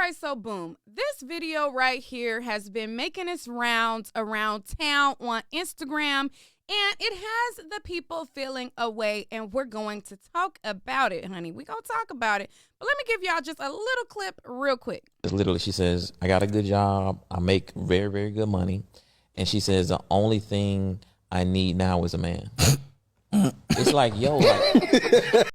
right, so boom. This video right here has been making its rounds around town on Instagram, and it has the people feeling away, and we're going to talk about it, honey. We're going to talk about it. But let me give y'all just a little clip real quick. Literally, she says, I got a good job. I make very, very good money. And she says, the only thing I need now is a man. It's like, yo, like...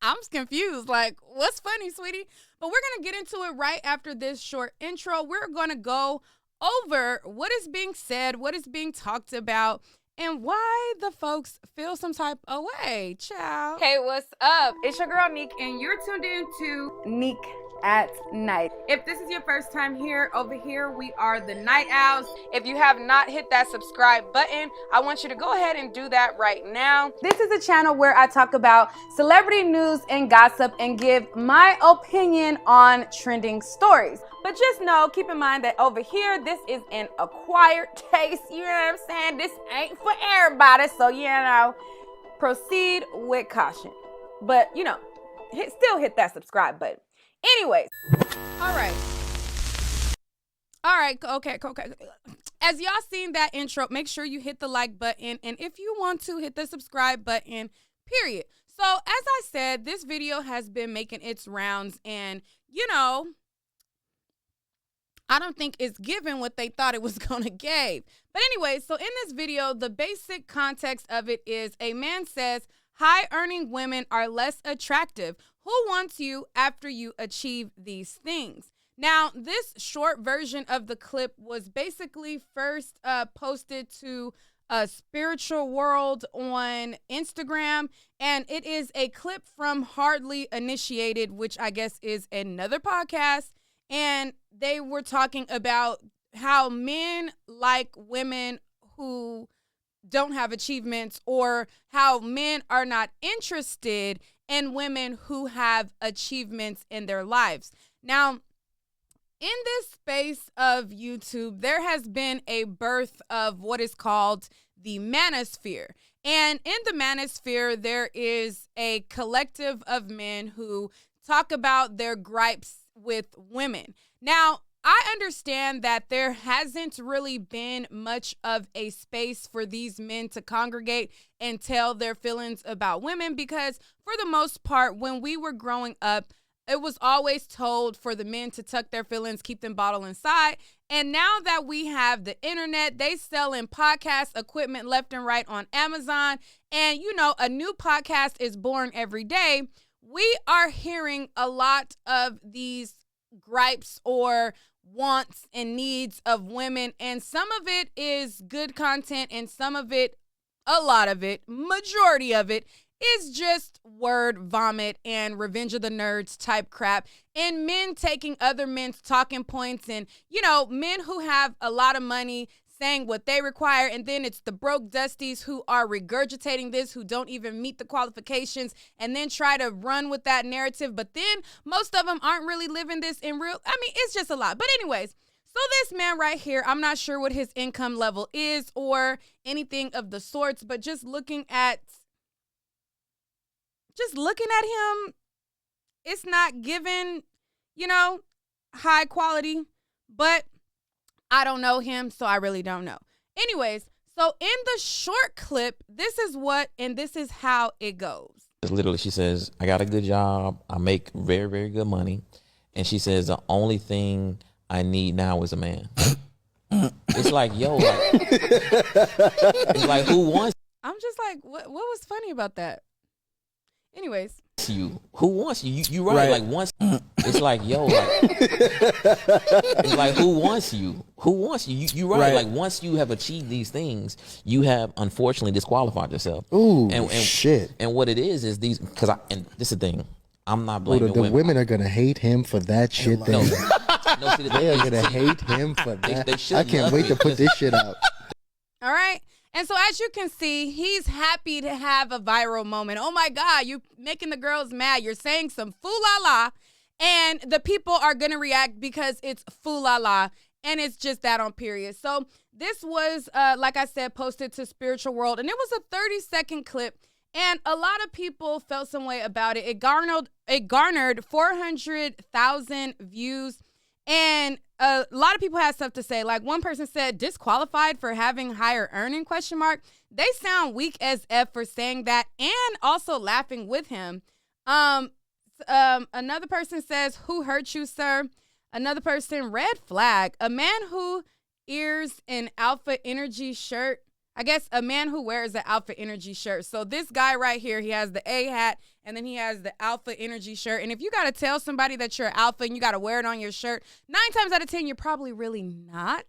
I'm confused. Like, what's funny, sweetie? But we're going to get into it right after this short intro. We're going to go over what is being said, what is being talked about, and why the folks feel some type of way. Ciao. Hey, what's up? It's your girl, Neek, and you're tuned in to Neek at Night. If this is your first time here, over here, we are the Night Owls. If you have not hit that subscribe button, I want you to go ahead and do that right now. This is a channel where I talk about celebrity news and gossip and give my opinion on trending stories. But just know, keep in mind that over here, this is an acquired taste. You know what I'm saying? This ain't for everybody. So, you know, proceed with caution. But, you know, still hit that subscribe button. Anyways, all right, okay. As y'all seen that intro, make sure you hit the like button, and if you want to, hit the subscribe button, period. So, as I said, this video has been making its rounds, and, you know, I don't think it's given what they thought it was gonna give. But anyway, so in this video, the basic context of it is a man says, high-earning women are less attractive. Who wants you after you achieve these things? Now, this short version of the clip was basically first posted to Spiritual World on Instagram, and it is a clip from Hardly Initiated, which I guess is another podcast, and they were talking about how men like women who don't have achievements, or how men are not interested in women who have achievements in their lives. Now, in this space of YouTube, there has been a birth of what is called the manosphere. And in the manosphere, there is a collective of men who talk about their gripes with women. Now, I understand that there hasn't really been much of a space for these men to congregate and tell their feelings about women, because for the most part, when we were growing up, it was always told for the men to tuck their feelings, keep them bottled inside. And now that we have the internet, they sell in podcast equipment left and right on Amazon. And, you know, a new podcast is born every day. We are hearing a lot of these gripes or wants and needs of women, and some of it is good content, and some of it, a lot of it, majority of it is just word vomit and Revenge of the Nerds type crap, and men taking other men's talking points, and, you know, men who have a lot of money saying what they require, and then it's the broke dusties who are regurgitating this, who don't even meet the qualifications, and then try to run with that narrative. But then most of them aren't really living this in real. I mean, it's just a lot. But anyways, so this man right here, I'm not sure what his income level is or anything of the sorts, but just looking at him, it's not given, you know, high quality, but I don't know him, so I really don't know. Anyways, so in the short clip, this is what and this is how it goes. Literally, she says, I got a good job. I make very, very good money. And she says, the only thing I need now is a man. It's like, yo, like, it's like, who wants I'm just like, what was funny about that? Anyways. you? Who wants you? You right. Like, once, it's like, yo, like, it's like, who wants you? Who wants you? You right. Like, once you have achieved these things, you have unfortunately disqualified yourself. Ooh, and shit. And what it is these, because and this is the thing, I'm not blaming the women are gonna hate him for that shit. No, see, they are is, gonna hate him for that. They I can't wait to put this shit out. All right. And so as you can see, he's happy to have a viral moment. Oh my God, you're making the girls mad. You're saying some foo-la-la, and the people are going to react because it's foo-la-la, and it's just that on period. So this was, like I said, posted to Spiritual World, and it was a 30-second clip, And a lot of people felt some way about it. It garnered 400,000 views. And a lot of people had stuff to say. Like one person said, disqualified for having higher earning, ? They sound weak as F for saying that and also laughing with him. Another person says, who hurt you, sir? Another person, red flag. A man who ears an Alpha Energy shirt. I guess a man who wears an Alpha Energy shirt. So this guy right here, he has the A hat and then he has the Alpha Energy shirt. And if you got to tell somebody that you're Alpha and you got to wear it on your shirt, 9 times out of 10, you're probably really not.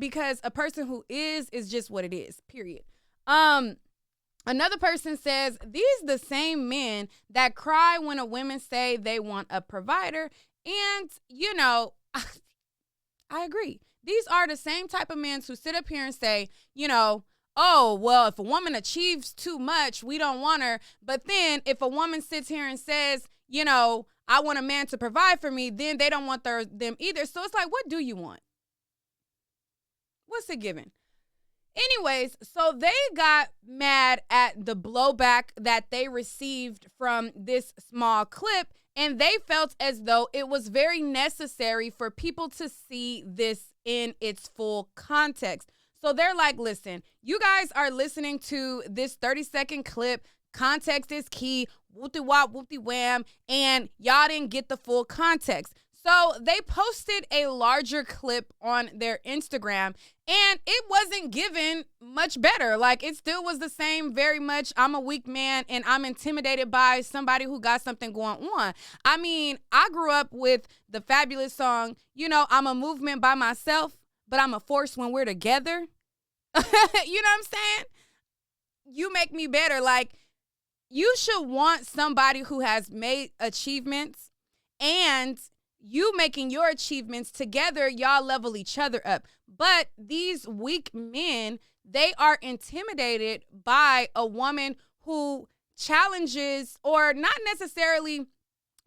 Because a person who is just what it is, period. Another person says, these the same men that cry when a woman say they want a provider. And, you know, I agree. These are the same type of men who sit up here and say, you know, oh, well, if a woman achieves too much, we don't want her. But then if a woman sits here and says, you know, I want a man to provide for me, then they don't want them either. So it's like, what do you want? What's it given? Anyways, so they got mad at the blowback that they received from this small clip, and they felt as though it was very necessary for people to see this in its full context. So they're like, listen, you guys are listening to this 30-second clip. Context is key. Whoopty-wop, whoopty-wham. And y'all didn't get the full context. So they posted a larger clip on their Instagram, and it wasn't given much better. Like, it still was the same, very much, I'm a weak man and I'm intimidated by somebody who got something going on. I mean, I grew up with the fabulous song, you know, I'm a movement by myself, but I'm a force when we're together. You know what I'm saying? You make me better. Like, you should want somebody who has made achievements, and you making your achievements together, y'all level each other up. But these weak men, they are intimidated by a woman who challenges, or not necessarily,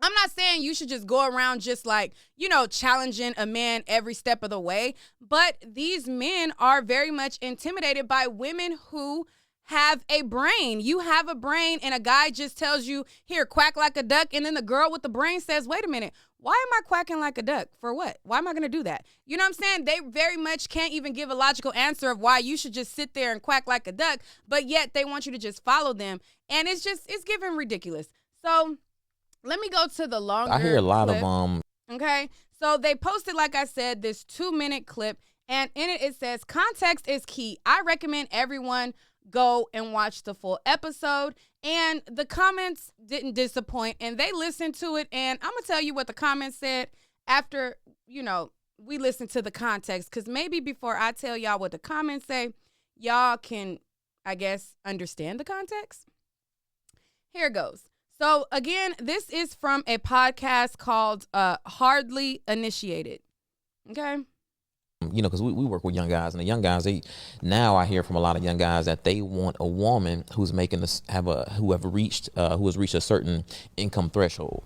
I'm not saying you should just go around just like, you know, challenging a man every step of the way. But these men are very much intimidated by women who have a brain. You have a brain, and a guy just tells you, here, quack like a duck. And then the girl with the brain says, wait a minute, why am I quacking like a duck? For what? Why am I going to do that? You know what I'm saying? They very much can't even give a logical answer of why you should just sit there and quack like a duck, but yet they want you to just follow them. And it's giving ridiculous. So let me go to the longer I hear a lot clip. of Okay. So they posted, like I said, this 2-minute clip, and in it says, context is key. I recommend everyone go and watch the full episode. And the comments didn't disappoint, and they listened to it. And I'm going to tell you what the comments said after, you know, we listened to the context, because maybe before I tell y'all what the comments say, y'all can, I guess, understand the context. Here it goes. So again, this is from a podcast called Hardly Initiated. Okay. you know, because we work with young guys, and the young guys, now I hear from a lot of young guys that they want a woman who's making this, who has reached a certain income threshold.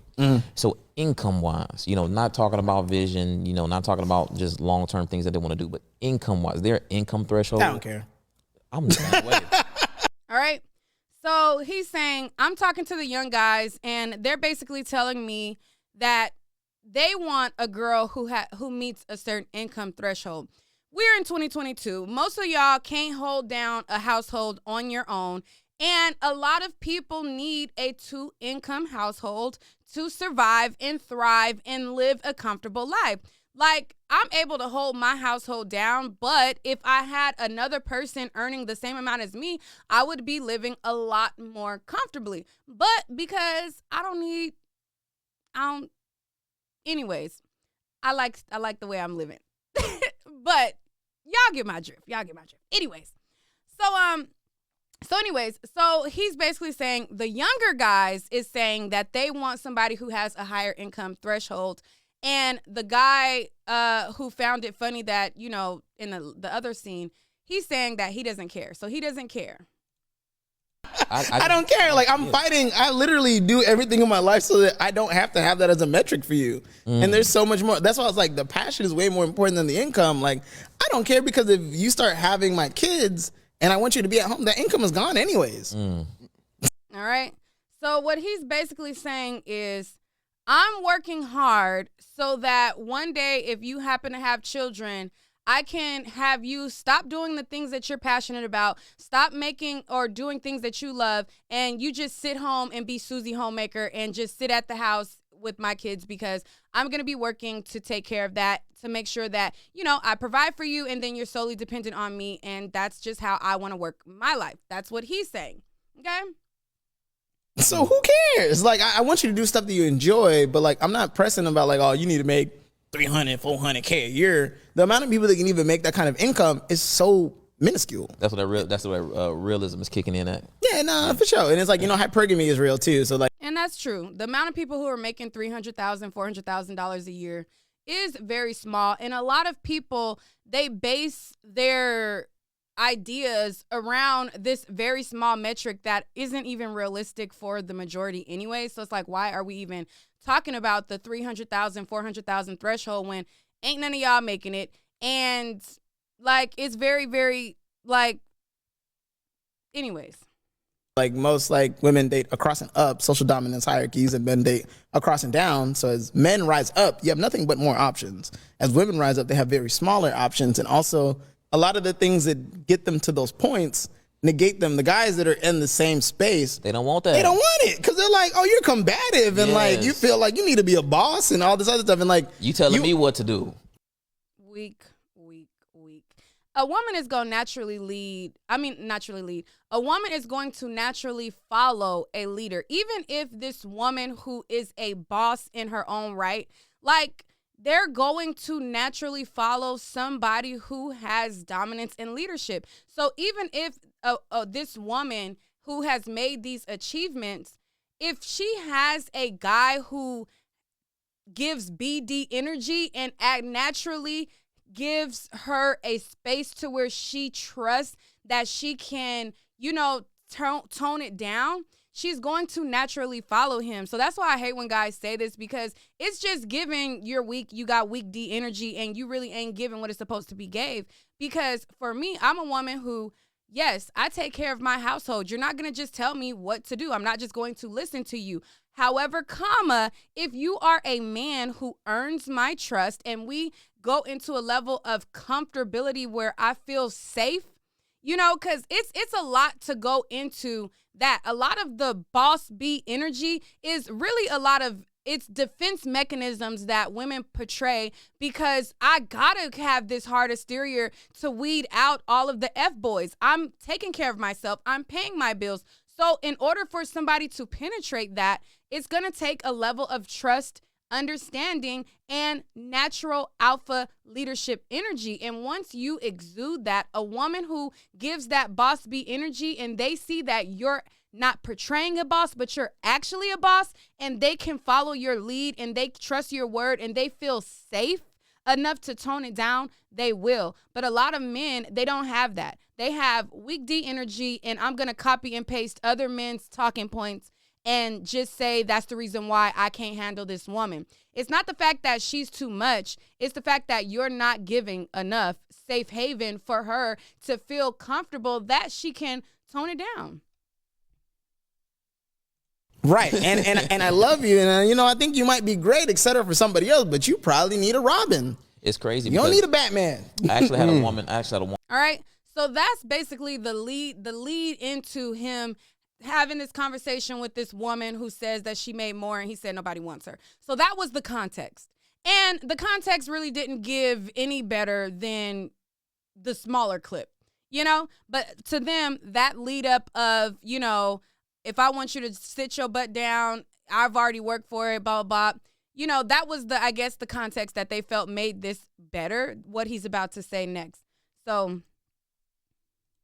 So income wise, you know, not talking about vision, you know, not talking about just long term things that they want to do, but income wise, their income threshold. I don't care. I'm the same way. All right. So he's saying, I'm talking to the young guys, and they're basically telling me that they want a girl who meets a certain income threshold. We're in 2022. Most of y'all can't hold down a household on your own. And a lot of people need a 2-income household to survive and thrive and live a comfortable life. Like, I'm able to hold my household down, but if I had another person earning the same amount as me, I would be living a lot more comfortably. But because anyways, I like the way I'm living. But y'all get my drift. Anyways, so he's basically saying the younger guys is saying that they want somebody who has a higher income threshold. And the guy who found it funny that, you know, in the other scene, he's saying that he doesn't care. So he doesn't care. I don't care. Like, I'm fighting. I literally do everything in my life so that I don't have to have that as a metric for you. And there's so much more. That's why I was like, the passion is way more important than the income. Like, I don't care, because if you start having my kids and I want you to be at home, that income is gone anyways. All right. So what he's basically saying is, I'm working hard so that one day if you happen to have children, I can have you stop doing the things that you're passionate about, stop making or doing things that you love, and you just sit home and be Susie Homemaker and just sit at the house with my kids, because I'm going to be working to take care of that, to make sure that, you know, I provide for you and then you're solely dependent on me. And that's just how I want to work my life. That's what he's saying. Okay. So who cares? Like, I want you to do stuff that you enjoy, but like, I'm not pressing about like, oh, you need to make 300, 400K a year. The amount of people that can even make that kind of income is so minuscule. That's what realism is kicking in at. Yeah, no, for sure. And it's like, you know, hypergamy is real too. So like, and that's true. The amount of people who are making $300,000, $400,000 a year is very small. And a lot of people, they base their ideas around this very small metric that isn't even realistic for the majority anyway. So it's like, why are we even talking about the 300,000, 400,000 threshold when ain't none of y'all making it? And like, it's very, very like, anyways. Like most like women date across and up social dominance hierarchies, and men date across and down. So as men rise up, you have nothing but more options. As women rise up, they have very smaller options. And also a lot of the things that get them to those points negate them. The guys that are in the same space, They don't want that. they don't want it because they're like, oh, you're combative and like you Yes. feel like you need to be a boss and all this other stuff. And like You telling me what to do. Weak. A woman is going to naturally lead. A woman is going to naturally follow a leader. Even if this woman who is a boss in her own right, like, they're going to naturally follow somebody who has dominance and leadership. So even if this woman who has made these achievements, if she has a guy who gives BD energy and naturally gives her a space to where she trusts that she can, you know, tone it down, she's going to naturally follow him. So that's why I hate when guys say this, because it's just giving you're weak, you got weak D energy, and you really ain't giving what it's supposed to be gave. Because for me, I'm a woman who, yes, I take care of my household. You're not going to just tell me what to do. I'm not just going to listen to you. However, if you are a man who earns my trust and we go into a level of comfortability where I feel safe, you know, because it's a lot to go into that. A lot of the boss B energy is really a lot of it's defense mechanisms that women portray, because I gotta have this hard exterior to weed out all of the F-boys. I'm taking care of myself. I'm paying my bills. So in order for somebody to penetrate that, it's gonna take a level of trust, understanding, and natural alpha leadership energy. And once you exude that, a woman who gives that boss B energy and they see that you're not portraying a boss, but you're actually a boss, and they can follow your lead and they trust your word and they feel safe enough to tone it down, they will. But a lot of men, they don't have that. They have weak D energy, and I'm going to copy and paste other men's talking points and just say that's the reason why I can't handle this woman. It's not the fact that she's too much. It's the fact that you're not giving enough safe haven for her to feel comfortable that she can tone it down. right. And I love you. And you know, I think you might be great, etc. for somebody else, but you probably need a Robin. It's crazy. You don't need a Batman. I actually had a woman. All right. So that's basically the lead into him having this conversation with this woman who says that she made more and he said nobody wants her. So that was the context. And the context really didn't give any better than the smaller clip, you know? But to them, that lead up of, you know, if I want you to sit your butt down, I've already worked for it, blah, blah, blah. You know, that was I guess the context that they felt made this better, what he's about to say next. So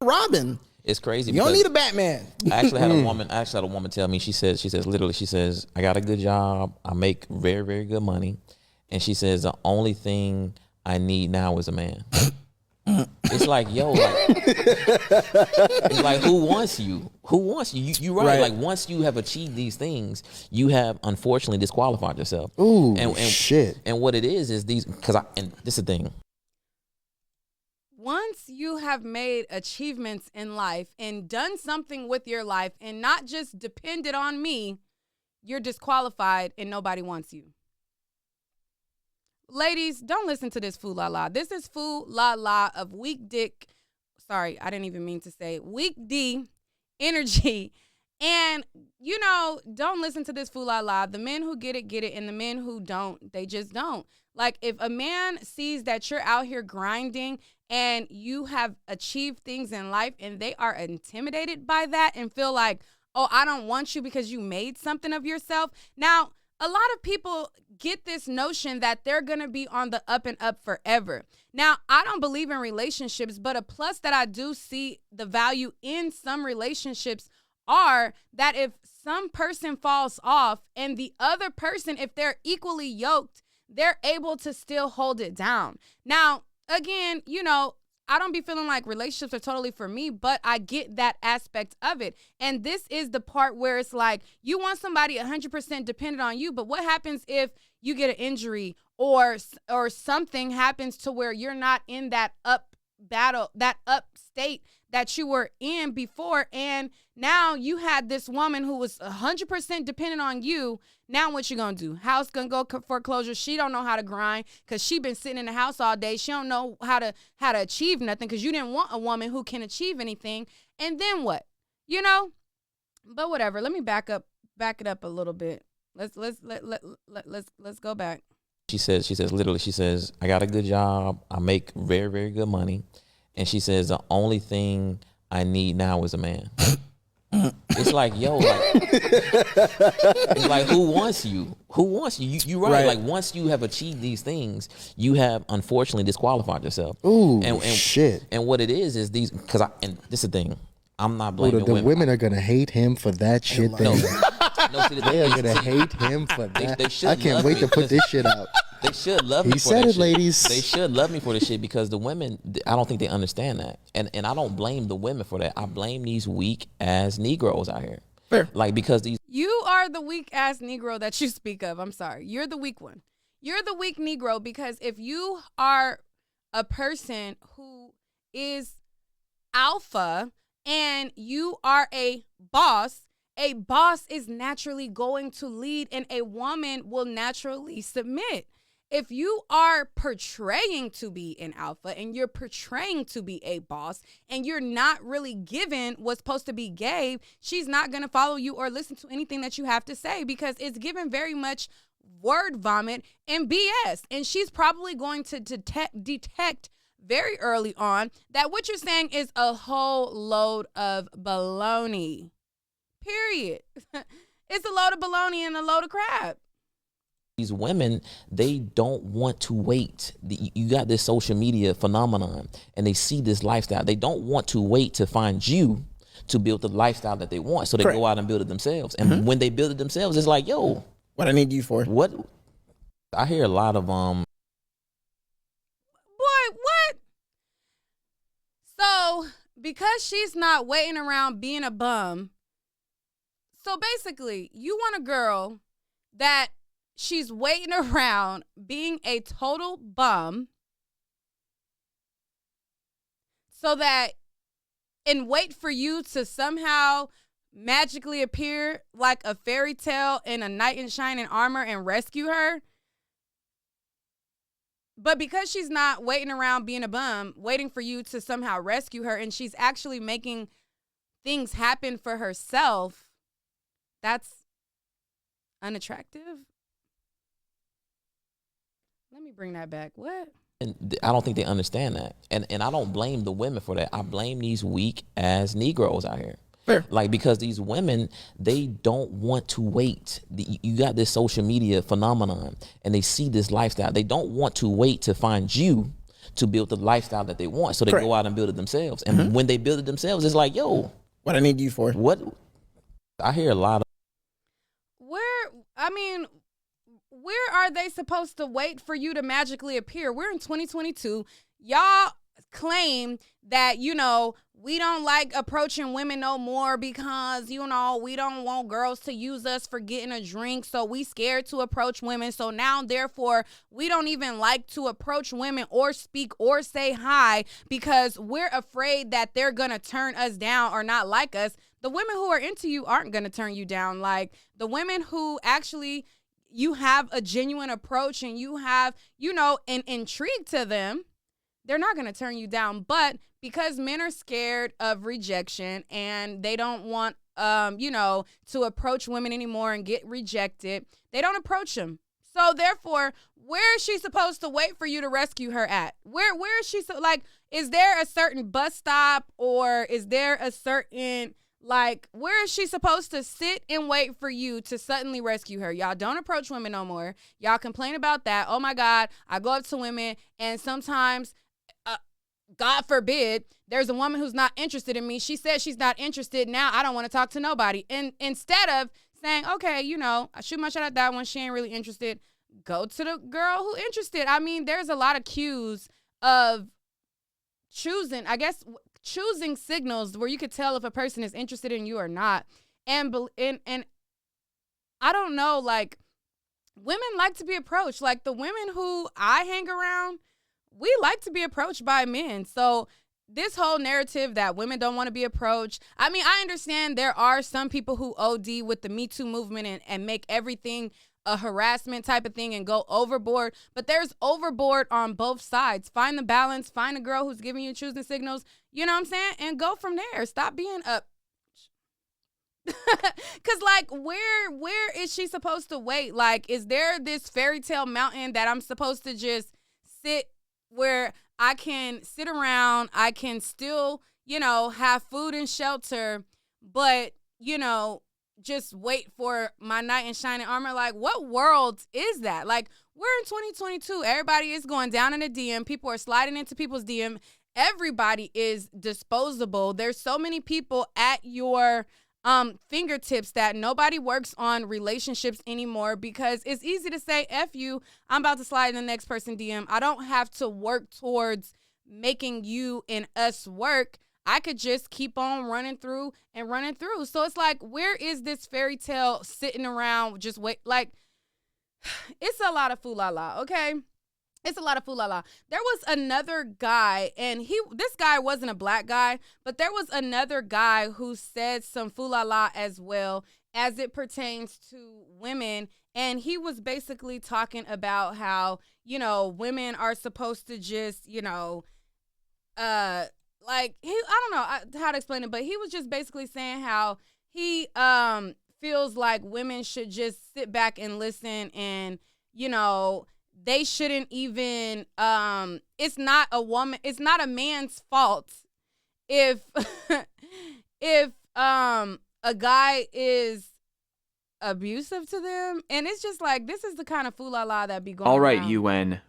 Robin. It's crazy. You don't need a Batman. I actually had a woman tell me, she says, I got a good job. I make very, very good money. And she says, the only thing I need now is a man. It's like, yo, it's like, who wants you? Who wants you? You right. Like, once you have achieved these things, you have unfortunately disqualified yourself. Ooh, shit. And what it is these, and this is the thing. once you have made achievements in life and done something with your life and not just depended on me, you're disqualified and nobody wants you. Ladies, don't listen to this foo la la. This is foo la la of weak dick. Sorry, I didn't even mean to say weak D energy. And, you know, don't listen to this foo la la. The men who get it, and the men who don't, they just don't. Like, if a man sees that you're out here grinding and you have achieved things in life and they are intimidated by that and feel like, oh, I don't want you because you made something of yourself. Now, a lot of people get this notion that they're going to be on the up and up forever. Now, I don't believe in relationships, but a plus that I do see the value in some relationships are that if some person falls off and the other person, if they're equally yoked, they're able to still hold it down. Now, again, you know, I don't be feeling like relationships are totally for me, but I get that aspect of it. And this is the part where it's like you want somebody 100% dependent on you, but what happens if you get an injury or something happens to where you're not in that up state that you were in before, and now you had this woman who was 100% dependent on you. Now what you gonna do? House gonna go foreclosure. She don't know how to grind because she been sitting in the house all day. She don't know how to achieve nothing because you didn't want a woman who can achieve anything. And then what? You know? But whatever. Let me back it up a little bit. Let's go back. She says, I got a good job. I make very, very good money. And she says, the only thing I need now is a man. It's like, yo, like, it's like, who wants you? Who wants you? You right. Like, once you have achieved these things, you have unfortunately disqualified yourself. Ooh, and shit. And what it is these, and this is the thing. I'm not blaming the women are gonna hate him for that shit. No, see, they are gonna hate him for that. They I can't wait to put this shit out. They should love me for that shit. He said it, ladies. They should love me for this shit because the women, I don't think they understand that. And I don't blame the women for that. I blame these weak ass Negroes out here. Fair. Like, because these. You are the weak ass Negro that you speak of. I'm sorry. You're the weak one. You're the weak Negro because if you are a person who is alpha and you are a boss is naturally going to lead and a woman will naturally submit. If you are portraying to be an alpha and you're portraying to be a boss and you're not really given what's supposed to be gave, she's not going to follow you or listen to anything that you have to say because it's given very much word vomit and BS. And she's probably going to detect very early on that what you're saying is a whole load of baloney. Period. It's a load of baloney and a load of crap. These women, they don't want to wait. You got this social media phenomenon and they see this lifestyle. They don't want to wait to find you to build the lifestyle that they want. So they go out and build it themselves. And when they build it themselves, it's like, yo. What I need you for? What? I hear a lot of Boy, what? So, because she's not waiting around being a bum, so basically, you want a girl that she's waiting around being a total bum so that and wait for you to somehow magically appear like a fairy tale in a knight in shining armor and rescue her. But because she's not waiting around being a bum, waiting for you to somehow rescue her, and she's actually making things happen for herself, that's unattractive. Let me bring that back. What? And I don't think they understand that. And I don't blame the women for that. I blame these weak ass Negroes out here. Fair. Like, because these women, they don't want to wait. You got this social media phenomenon and they see this lifestyle. They don't want to wait to find you to build the lifestyle that they want. So they go out and build it themselves. And when they build it themselves, it's like, yo. What I need you for? What? I hear a lot of. Where are they supposed to wait for you to magically appear? We're in 2022. Y'all claim that, you know, we don't like approaching women no more because, you know, we don't want girls to use us for getting a drink. So we scared to approach women. So now, therefore, we don't even like to approach women or speak or say hi because we're afraid that they're going to turn us down or not like us. The women who are into you aren't going to turn you down. Like the women who actually you have a genuine approach and you have, you know, an intrigue to them, they're not going to turn you down. But because men are scared of rejection and they don't want, you know, to approach women anymore and get rejected, they don't approach them. So therefore, where is she supposed to wait for you to rescue her at? Where is she? Like, is there a certain bus stop or is there a certain, like, where is she supposed to sit and wait for you to suddenly rescue her? Y'all don't approach women no more. Y'all complain about that. Oh my God, I go up to women and sometimes, God forbid, there's a woman who's not interested in me. She says she's not interested. Now I don't want to talk to nobody. And instead of saying, okay, you know, I shoot my shot at that one. She ain't really interested. Go to the girl who interested. I mean, there's a lot of cues of choosing signals where you could tell if a person is interested in you or not. And I don't know, like, women like to be approached. Like the women who I hang around, we like to be approached by men. So this whole narrative that women don't want to be approached, I mean, I understand there are some people who OD with the Me Too movement and make everything a harassment type of thing and go overboard. But there's overboard on both sides. Find the balance. Find a girl who's giving you choosing signals. You know what I'm saying? And go from there. Stop being up. Because, like, where is she supposed to wait? Like, is there this fairy tale mountain that I'm supposed to just sit where I can sit around, I can still, you know, have food and shelter, but, you know, just wait for my knight in shining armor? Like, what world is that? Like, we're in 2022. Everybody is going down in a DM. People are sliding into people's DM. Everybody is disposable. There's so many people at your fingertips that nobody works on relationships anymore because it's easy to say, F you, I'm about to slide in the next person DM. I don't have to work towards making you and us work. I could just keep on running through. So it's like, where is this fairy tale sitting around? Just wait. Like, it's a lot of foo-la-la, okay? It's a lot of foo-la-la. There was another guy, and this guy wasn't a black guy, but there was another guy who said some foo-la-la as well as it pertains to women. And he was basically talking about how, you know, women are supposed to just, you know, like, I don't know how to explain it, but he was just basically saying how he feels like women should just sit back and listen and, you know, they shouldn't even, it's not a man's fault if, a guy is abusive to them. And it's just like, this is the kind of foo-la-la that be going on. All right, UN.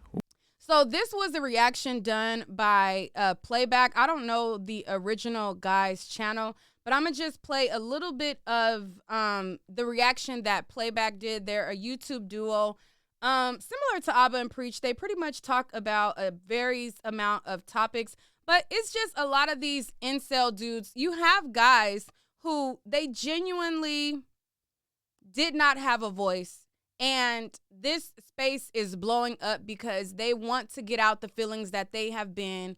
So this was a reaction done by Playback. I don't know the original guy's channel, but I'm going to just play a little bit of the reaction that Playback did. They're a YouTube duo. Similar to Abba and Preach, they pretty much talk about a varies amount of topics, but it's just a lot of these incel dudes. You have guys who they genuinely did not have a voice, and this space is blowing up because they want to get out the feelings that they have been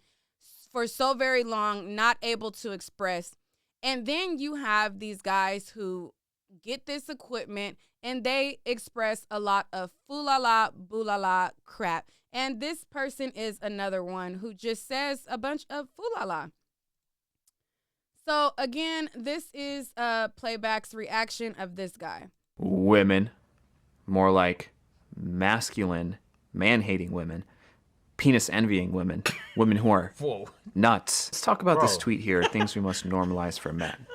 for so very long not able to express. And then you have these guys who get this equipment and they express a lot of foo-la-la, boo-la-la crap. And this person is another one who just says a bunch of foo-la-la. So again, this is Playback's reaction of this guy. Women, more like masculine, man-hating women, penis-envying women, women who are nuts. Let's talk about this tweet here, things we must normalize for men.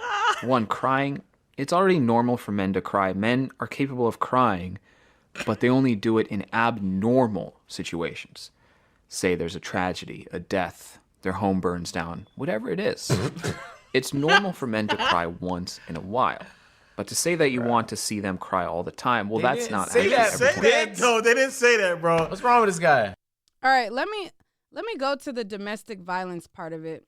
One, crying. It's already normal for men to cry. Men are capable of crying, but they only do it in abnormal situations. Say there's a tragedy, a death, their home burns down, whatever it is. It's normal for men to cry once in a while. But to say that you want to see them cry all the time, well, that's not actually everyone. No, they didn't say that, bro. What's wrong with this guy? All right, let Let me go to the domestic violence part of it.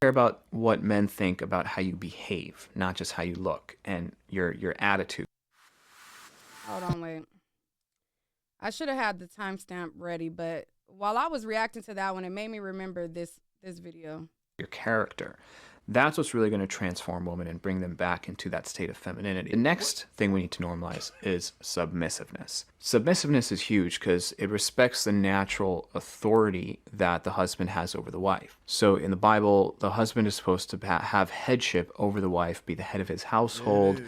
Care about what men think about how you behave, not just how you look and your attitude. Hold on, wait. I should have had the timestamp ready, but while I was reacting to that one, it made me remember this video. Your character. That's what's really going to transform women and bring them back into that state of femininity. The next thing we need to normalize is submissiveness. Submissiveness is huge because it respects the natural authority that the husband has over the wife. So in the Bible, the husband is supposed to have headship over the wife, be the head of his household.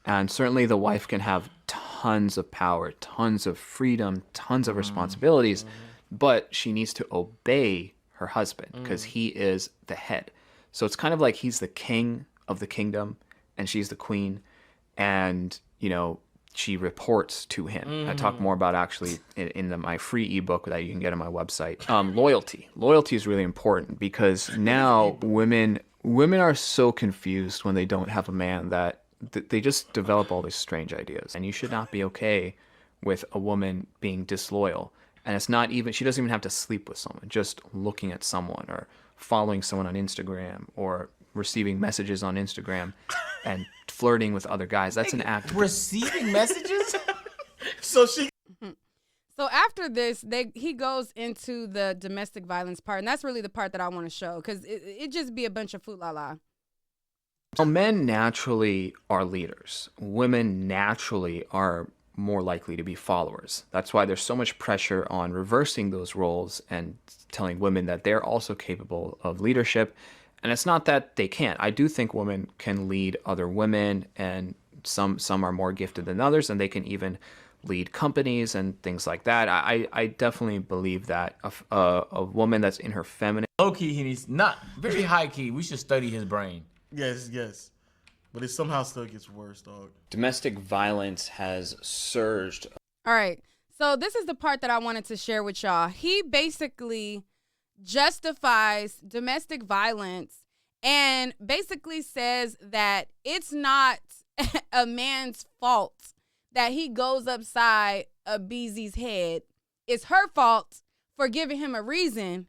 And certainly the wife can have tons of power, tons of freedom, tons of responsibilities, but she needs to obey her husband because he is the head. So it's kind of like he's the king of the kingdom and she's the queen, and, you know, she reports to him. I talk more about actually in my free ebook that you can get on my website. Loyalty. Loyalty is really important because now women are so confused when they don't have a man that they just develop all these strange ideas. And you should not be okay with a woman being disloyal. And it's not even, she doesn't even have to sleep with someone, just looking at someone or following someone on Instagram or receiving messages on Instagram and flirting with other guys. That's an act. Receiving messages? So after this, he goes into the domestic violence part, and that's really the part that I want to show, because it just be a bunch of fool-la-la. Well, men naturally are leaders. Women naturally are more likely to be followers. That's why there's so much pressure on reversing those roles and telling women that they're also capable of leadership. And it's not that they can't. I do think women can lead other women, and some are more gifted than others, and they can even lead companies and things like that. I definitely believe that a woman that's in her feminine... Low key, he needs, not very high key, we should study his brain. Yes. But it somehow still gets worse, dog. Domestic violence has surged. All right. So this is the part that I wanted to share with y'all. He basically justifies domestic violence and basically says that it's not a man's fault that he goes upside a BZ's head. It's her fault for giving him a reason.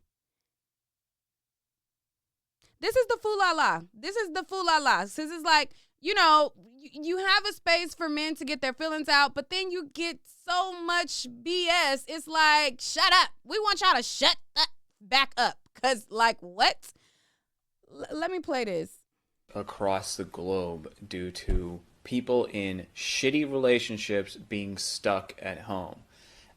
This is the fool-la-la. This is the fool-la-la. This is like, you know, you have a space for men to get their feelings out, but then you get so much BS. It's like, shut up. We want y'all to shut back up. Because, like, what? Let me play this. Across the globe due to people in shitty relationships being stuck at home.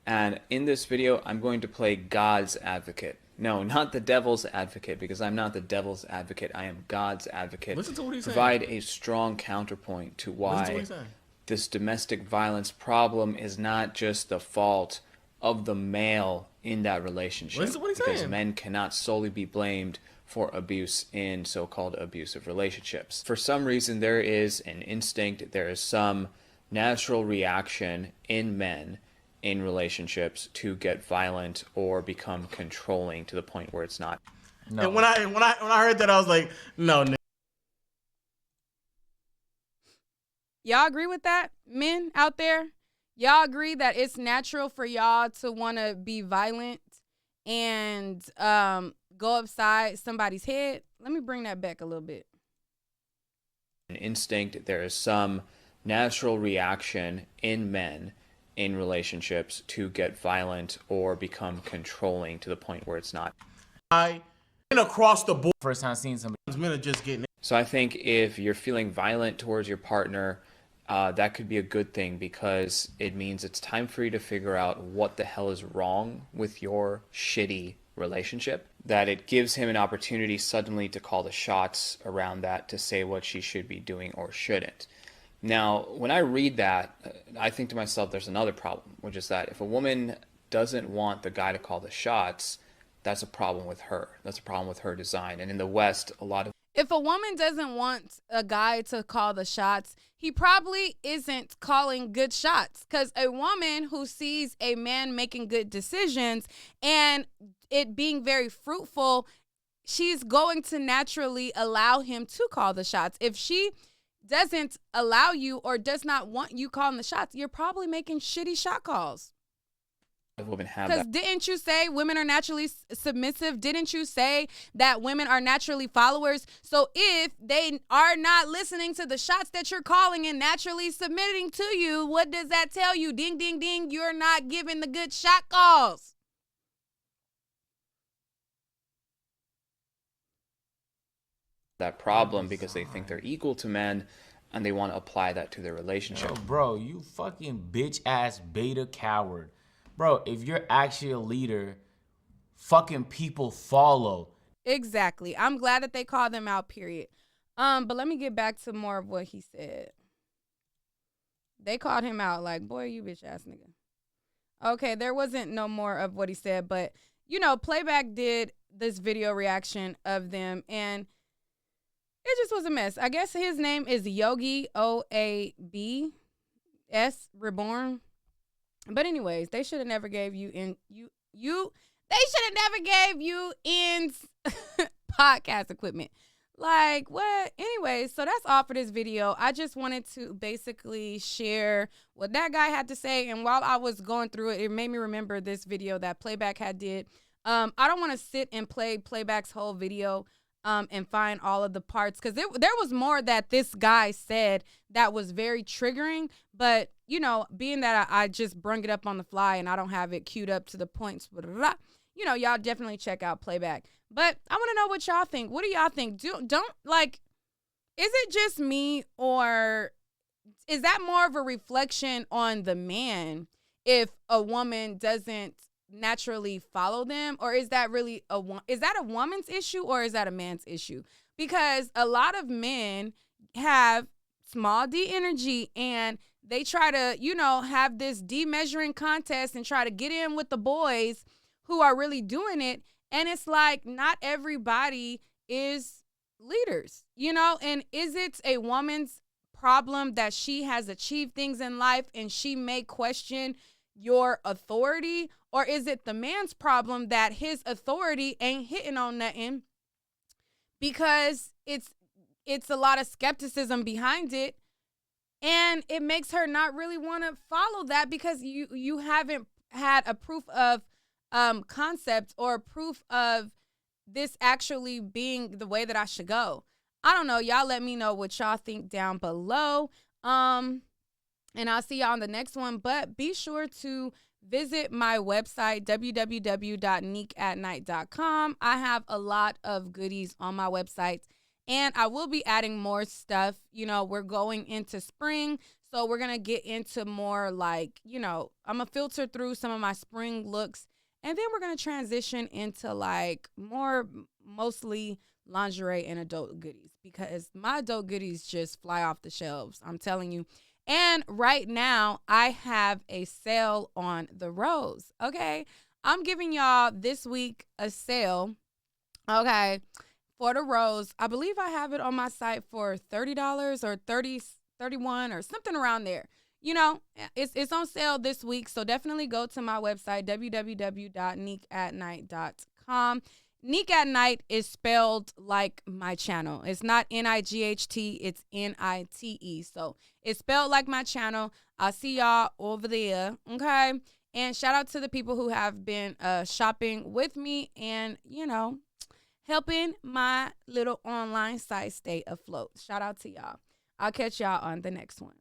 And in this video, I'm going to play God's advocate. No, not the devil's advocate, because I'm not the devil's advocate. I am God's advocate. Listen to what he's saying. Provide a strong counterpoint to why this domestic violence problem is not just the fault of the male in that relationship. Listen to what he's because saying. men cannot solely be blamed for abuse in so-called abusive relationships. For some reason, there is an instinct, there is some natural reaction in men in relationships to get violent or become controlling to the point where it's not. No. And when I heard that, I was like, no. Y'all agree with that? Men out there? Y'all agree that it's natural for y'all to want to be violent and go upside somebody's head? Let me bring that back a little bit. An instinct, there is some natural reaction in men in relationships to get violent or become controlling to the point where it's not. And across the board, First time seeing somebody. men are just getting it. So I think if you're feeling violent towards your partner, that could be a good thing, because it means it's time for you to figure out what the hell is wrong with your shitty relationship, that it gives him an opportunity suddenly to call the shots around that, to say what she should be doing or shouldn't. Now, when I read that, I think to myself, there's another problem, which is that if a woman doesn't want the guy to call the shots, that's a problem with her. That's a problem with her design. And in the West, a lot of... If a woman doesn't want a guy to call the shots, he probably isn't calling good shots. Because a woman who sees a man making good decisions and it being very fruitful, she's going to naturally allow him to call the shots. If she doesn't allow you or does not want you calling the shots, you're probably making shitty shot calls. women have Because that. didn't you say women are naturally submissive? Didn't you say that women are naturally followers? So if they are not listening to the shots that you're calling and naturally submitting to you, what does that tell you? Ding, ding, ding, you're not giving the good shot calls. That problem because they think they're equal to men and they want to apply that to their relationship. Yo, bro, you fucking bitch ass beta coward. Bro, if you're actually a leader, fucking people follow. Exactly. I'm glad that they called them out, period. But let me get back to more of what he said. They called him out like, boy, you bitch ass nigga. Okay, there wasn't no more of what he said, but you know, Playback did this video reaction of them and it just was a mess. I guess his name is Yogi OABS Reborn. But anyways, they should have never gave you they should have never gave you ends podcast equipment. Like what? Anyways, so that's all for this video. I just wanted to basically share what that guy had to say. And while I was going through it, it made me remember this video that Playback had did. I don't want to sit and play Playback's whole video and find all of the parts because there was more that this guy said that was very triggering. But, you know, being that I just brung it up on the fly and I don't have it queued up to the points, you know, y'all definitely check out Playback. But I want to know what y'all think. What do y'all think? Don't like, is it just me or is that more of a reflection on the man if a woman doesn't naturally follow them, or is that really a woman's issue or is that a man's issue? Because a lot of men have small d energy and they try to, you know, have this de-measuring contest and try to get in with the boys who are really doing it. And it's like not everybody is leaders, you know? And is it a woman's problem that she has achieved things in life and she may question your authority? Or is it the man's problem that his authority ain't hitting on nothing because it's a lot of skepticism behind it and it makes her not really want to follow that because you haven't had a proof of concept or proof of this actually being the way that I should go. I don't know. Y'all let me know what y'all think down below. And I'll see y'all on the next one. But be sure to visit my website, www.neekatnight.com. I have a lot of goodies on my website. And I will be adding more stuff. You know, we're going into spring. So we're going to get into more like, you know, I'm going to filter through some of my spring looks. And then we're going to transition into like more mostly lingerie and adult goodies because my adult goodies just fly off the shelves. I'm telling you. And right now I have a sale on the Rose. Okay. I'm giving y'all this week a sale. Okay. For the Rose. I believe I have it on my site for $30 or $31 or something around there. You know, it's on sale this week, so definitely go to my website, www.neekatnight.com. Neek at Night is spelled like my channel. It's not N-I-G-H-T, it's N-I-T-E. So it's spelled like my channel. I'll see y'all over there, okay? And shout out to the people who have been shopping with me and, you know, helping my little online site stay afloat. Shout out to y'all. I'll catch y'all on the next one.